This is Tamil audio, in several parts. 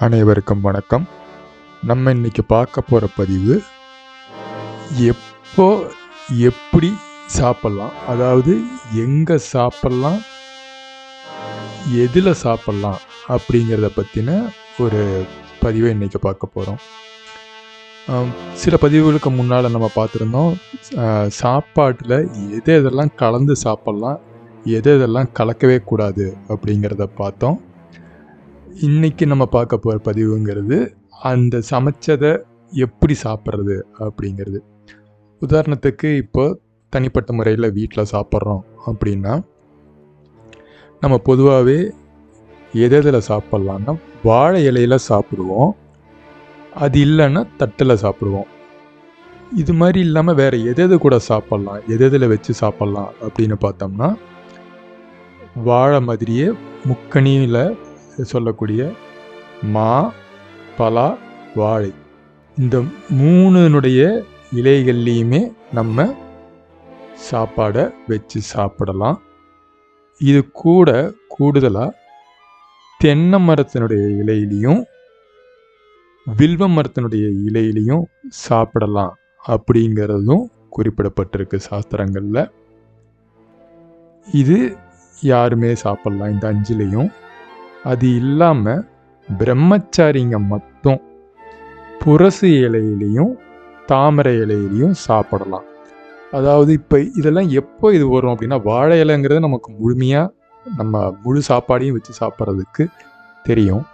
அனைவருக்கும் வணக்கம். நம்ம இன்னைக்கு பார்க்க போகிற பதிவு எப்போ எப்படி சாப்பிட்லாம், அதாவது எங்கே சாப்பிட்லாம், எதில் சாப்பிட்லாம் அப்படிங்கிறத பற்றின ஒரு பதிவை இன்றைக்கி பார்க்க போகிறோம். சில பதிவுகளுக்கு முன்னால் நம்ம பார்த்துருந்தோம் சாப்பாட்டில் எதெல்லாம் கலந்து சாப்பிட்லாம், எதெல்லாம் கலக்கவே கூடாது அப்படிங்கிறத பார்த்தோம். இன்றைக்கி நம்ம பார்க்க போகிற பதிவுங்கிறது அந்த சமைச்சதை எப்படி சாப்பிட்றது அப்படிங்கிறது. உதாரணத்துக்கு இப்போ தனிப்பட்ட முறையில் வீட்டில் சாப்பிட்றோம் அப்படின்னா நம்ம பொதுவாகவே எதில் சாப்பிட்லான்னா வாழை இலையில் சாப்பிடுவோம், அது இல்லைன்னா தட்டில் சாப்பிடுவோம். இது மாதிரி இல்லாமல் வேறு எது கூட சாப்பிட்லாம், எதில் வச்சு சாப்பிட்லாம் அப்படின்னு பார்த்தோம்னா வாழை மாதிரியே முக்கணியில் சொல்லக்கூடிய மா, பலா, வாழை, இந்த மூணுனுடைய இலைகள்லையுமே நம்ம சாப்பாடை வச்சு சாப்பிடலாம். இது கூட கூடுதலாக தென்னை மரத்தினுடைய இலையிலையும் வில்வ மரத்தினுடைய இலையிலையும் சாப்பிடலாம் அப்படிங்கிறதும் குறிப்பிடப்பட்டிருக்கு சாஸ்திரங்களில். இது யாருமே சாப்பிடலாம் இந்த 5லையும். அது இல்லாமல் பிரம்மச்சாரிங்க மட்டும் புரசு இலையிலையும் தாமரை இலையிலையும் சாப்பிடலாம். அதாவது இப்போ இதெல்லாம் எப்போ இது வரும் அப்படின்னா வாழை இலைங்கிறது நமக்கு முழுமையாக நம்ம முழு சாப்பாடையும் வச்சு சாப்பிட்றதுக்கு தெரியும்.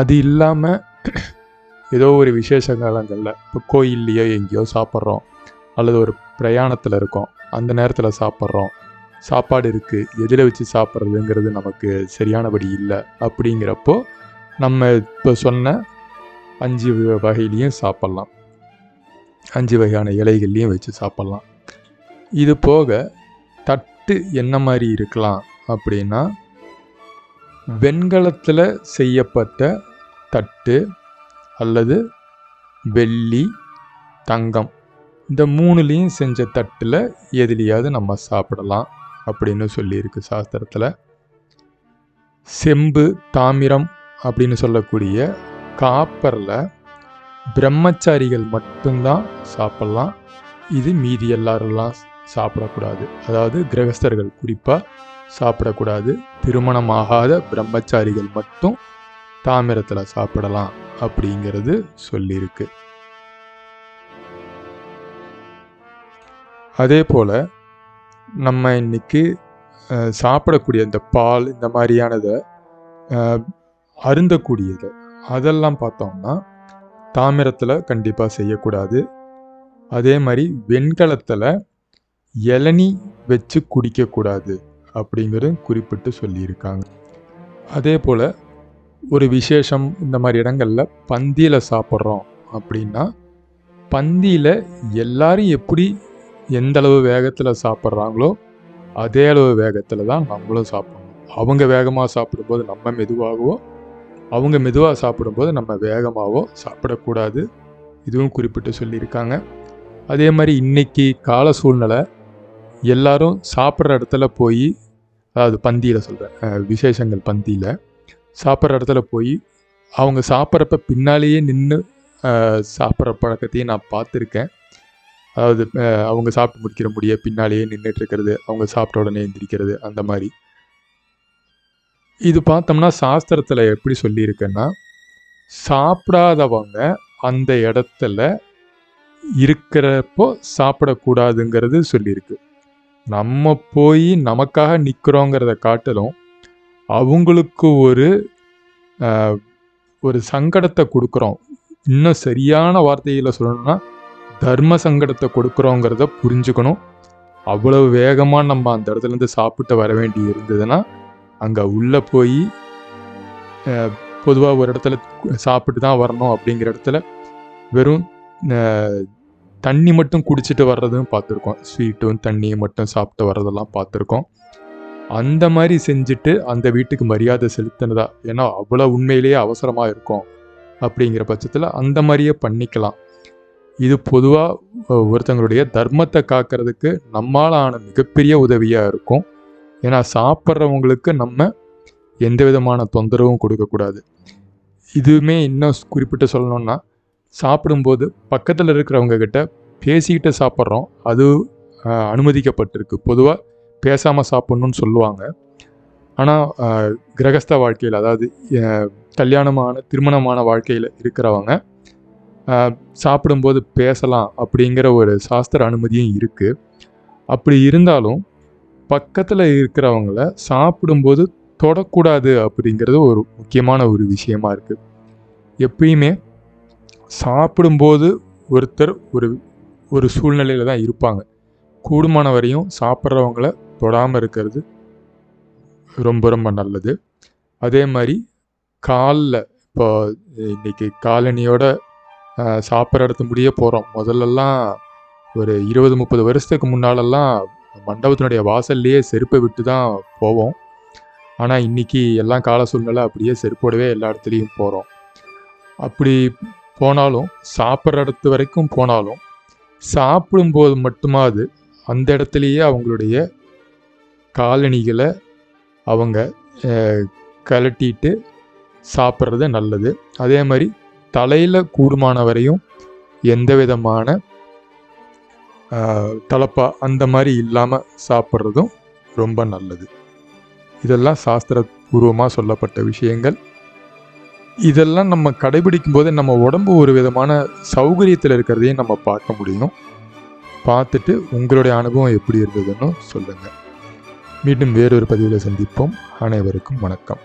அது இல்லாமல் ஏதோ ஒரு விசேஷ காலங்களில் இப்போ கோயில்லையோ எங்கேயோ சாப்பிட்றோம், அல்லது ஒரு பிரயாணத்தில் இருக்கோம், அந்த நேரத்தில் சாப்பிட்றோம், சாப்பாடு இருக்குது, எதில் வச்சு சாப்பிட்றதுங்கிறது நமக்கு சரியானபடி இல்லை அப்படிங்கிறப்போ நம்ம இப்போ சொன்ன 5 வகையிலையும் சாப்பிட்லாம், 5 வகையான இலைகள்லையும் வச்சு சாப்பிட்லாம். இது போக தட்டு என்ன மாதிரி இருக்கலாம் அப்படின்னா வெண்கலத்தில் செய்யப்பட்ட தட்டு அல்லது வெள்ளி, தங்கம், இந்த 3லையும் செஞ்ச தட்டில் எதுலையாவது நம்ம சாப்பிடலாம் அப்படின்னு சொல்லியிருக்கு சாஸ்திரத்தில். செம்பு, தாமிரம் அப்படின்னு சொல்லக்கூடிய காப்பரில் பிரம்மச்சாரிகள் மட்டும்தான் சாப்பிட்லாம். இது மீதி எல்லாரெல்லாம் சாப்பிடக்கூடாது. அதாவது கிரகஸ்தர்கள் குறிப்பாக சாப்பிடக்கூடாது. திருமணமாகாத பிரம்மச்சாரிகள் மட்டும் தாமிரத்தில் சாப்பிடலாம் அப்படிங்கிறது சொல்லியிருக்கு. அதே போல் நம்ம இன்னைக்கு சாப்பிடக்கூடிய இந்த பால், இந்த மாதிரியானதை அருந்தக்கூடியது அதெல்லாம் பார்த்தோம்னா தாமிரத்தில் கண்டிப்பாக செய்யக்கூடாது. அதே மாதிரி வெண்கலத்தில் இளநீ வச்சு குடிக்கக்கூடாது அப்படிங்கிறது குறிப்பிட்டு சொல்லியிருக்காங்க. அதே போல் ஒரு விசேஷம் இந்த மாதிரி இடங்களில் பந்தியில் சாப்பிட்றோம் அப்படின்னா பந்தியில் எல்லாரும் எப்படி எந்த அளவு வேகத்தில் சாப்பிட்றாங்களோ அதே அளவு வேகத்தில் தான் நம்மளும் சாப்பிடணும். அவங்க வேகமாக சாப்பிடும்போது நம்ம மெதுவாகவோ, அவங்க மெதுவாக சாப்பிடும்போது நம்ம வேகமாகவோ சாப்பிடக்கூடாது. இதுவும் குறிப்பிட்டு சொல்லியிருக்காங்க. அதே மாதிரி இன்றைக்கி கால சூழ்நிலை எல்லாரும் சாப்பிட்ற இடத்துல போய், அதாவது பந்தியில் சொல்கிறேன், விசேஷங்கள் பந்தியில் சாப்பிட்ற இடத்துல போய் அவங்க சாப்பிட்றப்ப பின்னாலேயே நின்று சாப்பிட்ற பழக்கத்தையும் நான் பார்த்துருக்கேன். அதாவது அவங்க சாப்பிட்டு முடிக்கிற பின்னாலேயே நின்றுட்டு இருக்கிறது, அவங்க சாப்பிட்ட உடனே எந்திரிக்கிறது, அந்த மாதிரி. இது பார்த்தோம்னா சாஸ்திரத்தில் எப்படி சொல்லியிருக்குன்னா சாப்பிடாதவங்க அந்த இடத்துல இருக்கிறப்போ சாப்பிடக்கூடாதுங்கிறது சொல்லியிருக்கு. நம்ம போய் நமக்காக நிற்கிறோங்கிறத காட்டிலும் அவங்களுக்கு ஒரு சங்கடத்தை கொடுக்குறோம். இன்னும் சரியான வார்த்தையில் சொல்லணும்னா தர்ம சங்கடத்தை கொடுக்குறோங்கிறத புரிஞ்சுக்கணும். அவ்வளவு வேகமாக நம்ம அந்த இடத்துலேருந்து சாப்பிட்டு வர வேண்டி இருந்ததுன்னா அங்கே உள்ளே போய் பொதுவாக ஒரு இடத்துல சாப்பிட்டு தான் வரணும் அப்படிங்கிற இடத்துல வெறும் தண்ணி மட்டும் குடிச்சிட்டு வர்றதும் பார்த்துருக்கோம். ஸ்வீட்டும் தண்ணியும் மட்டும் சாப்பிட்டு வர்றதெல்லாம் பார்த்துருக்கோம். அந்த மாதிரி செஞ்சுட்டு அந்த வீட்டுக்கு மரியாதை செலுத்தினதா, ஏன்னா அவ்வளோ உண்மையிலேயே அவசரமாக இருக்கும் அப்படிங்கிற பட்சத்தில் அந்த மாதிரியே பண்ணிக்கலாம். இது பொதுவாக ஒருத்தங்களுடைய தர்மத்தை காக்கிறதுக்கு நம்மால் ஆன மிகப்பெரிய உதவியாக இருக்கும். ஏன்னா சாப்பிட்றவங்களுக்கு நம்ம எந்த விதமான தொந்தரவும் கொடுக்கக்கூடாது. இதுவுமே இன்னும் குறிப்பிட்டு சொல்லணும்னா, சாப்பிடும்போது பக்கத்தில் இருக்கிறவங்க கிட்ட பேசிக்கிட்டு சாப்பிட்றோம். அது அனுமதிக்கப்பட்டிருக்கு. பொதுவா பேசாம சாப்பிட்ணுன்னு சொல்லுவாங்க. ஆனா, கிரகஸ்த வாழ்க்கையில, அதாவது திருமணமான வாழ்க்கையில இருக்கிறவங்க சாப்பிடும்போது பேசலாம் அப்படிங்கிற ஒரு சாஸ்திர அனுமதியும் இருக்கு. அப்படி இருந்தாலும் பக்கத்தில் இருக்கிறவங்கள சாப்பிடும்போது தொடக்கூடாது அப்படிங்கிறது ஒரு முக்கியமான ஒரு விஷயமா இருக்கு. எப்பயுமே சாப்பிடும்போது ஒருத்தர் ஒரு சூழ்நிலையில தான் இருப்பாங்க. கூடுமான வரையும் சாப்பிட்றவங்கள தொடாமல் இருக்கிறது ரொம்ப ரொம்ப நல்லது. அதே மாதிரி காலில், இப்போ இன்னைக்கு காலணியோட சாப்பிட்ற இடத்து முடியே போகிறோம். முதல்லலாம் ஒரு 20-30 வருஷத்துக்கு முன்னாலெல்லாம் மண்டபத்தினுடைய வாசல்லையே செருப்பை விட்டு தான் போவோம். ஆனால் இன்றைக்கி எல்லாம் கால சூழ்நிலை அப்படியே செருப்போடவே எல்லா இடத்துலையும் போகிறோம். அப்படி போனாலும், சாப்பிட்ற இடத்து வரைக்கும் போனாலும், சாப்பிடும்போது மட்டுமாவது அந்த இடத்துலையே அவங்களுடைய காலணிகளை அவங்க கழட்டிட்டு சாப்பிட்றது நல்லது. அதே மாதிரி தலையில் கூடுமான வரையும் எந்த விதமான தலப்பா அந்த மாதிரி இல்லாமல் சாப்பிட்றதும் ரொம்ப நல்லது. இதெல்லாம் சாஸ்திரபூர்வமாக சொல்லப்பட்ட விஷயங்கள். இதெல்லாம் நம்ம கடைபிடிக்கும் போது நம்ம உடம்பு ஒரு விதமான சௌகரியத்தில் இருக்கிறதையும் நம்ம பார்க்க முடியும். பார்த்துட்டு உங்களுடைய அனுபவம் எப்படி இருந்ததுன்னு சொல்லுங்கள். மீண்டும் வேறொரு பதிவில் சந்திப்போம். அனைவருக்கும் வணக்கம்.